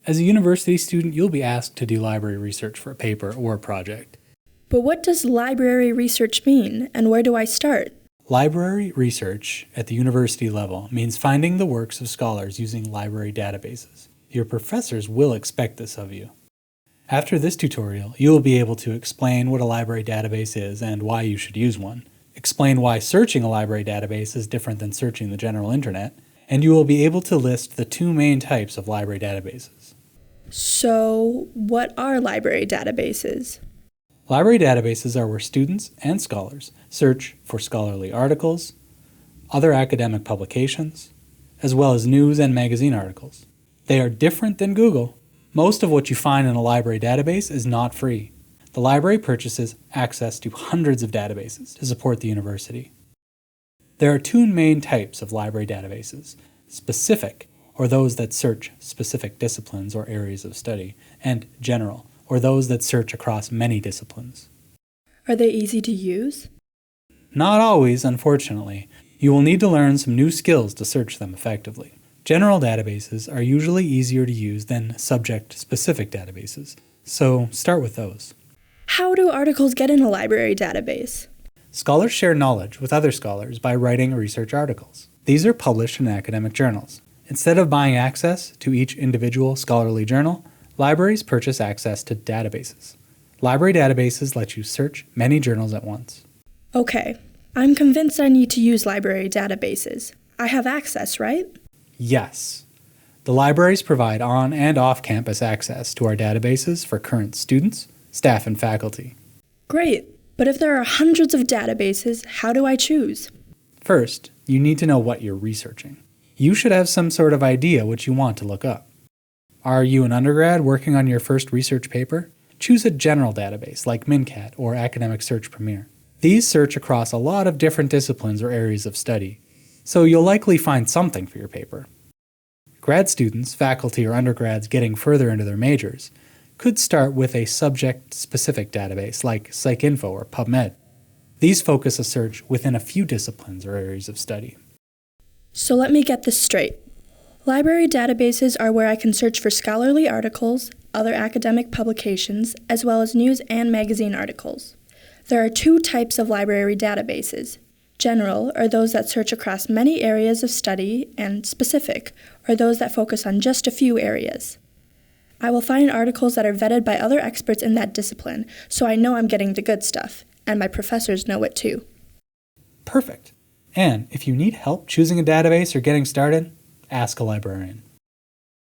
As a university student, you'll be asked to do library research for a paper or a project. But what does library research mean, and where do I start? Library research at the university level means finding the works of scholars using library databases. Your professors will expect this of you. After this tutorial, you will be able to explain what a library database is and why you should use one, explain why searching a library database is different than searching the general internet, and you will be able to list the two main types of library databases. So, what are library databases? Library databases are where students and scholars search for scholarly articles, other academic publications, as well as news and magazine articles. They are different than Google. Most of what you find in a library database is not free. The library purchases access to hundreds of databases to support the university. There are two main types of library databases: specific, or those that search specific disciplines or areas of study, and general, or those that search across many disciplines. Are they easy to use? Not always, unfortunately. You will need to learn some new skills to search them effectively. General databases are usually easier to use than subject-specific databases, so start with those. How do articles get in a library database? Scholars share knowledge with other scholars by writing research articles. These are published in academic journals. Instead of buying access to each individual scholarly journal, libraries purchase access to databases. Library databases let you search many journals at once. Okay, I'm convinced I need to use library databases. I have access, right? Yes. The libraries provide on- and off-campus access to our databases for current students, staff, and faculty. Great, but if there are hundreds of databases, how do I choose? First, you need to know what you're researching. You should have some sort of idea what you want to look up. Are you an undergrad working on your first research paper? Choose a general database like MinCat or Academic Search Premier. These search across a lot of different disciplines or areas of study, so you'll likely find something for your paper. Grad students, faculty, or undergrads getting further into their majors could start with a subject-specific database like PsycInfo or PubMed. These focus a search within a few disciplines or areas of study. So let me get this straight. Library databases are where I can search for scholarly articles, other academic publications, as well as news and magazine articles. There are two types of library databases. General are those that search across many areas of study, and specific are those that focus on just a few areas. I will find articles that are vetted by other experts in that discipline, so I know I'm getting the good stuff, and my professors know it too. Perfect. And if you need help choosing a database or getting started, ask a librarian.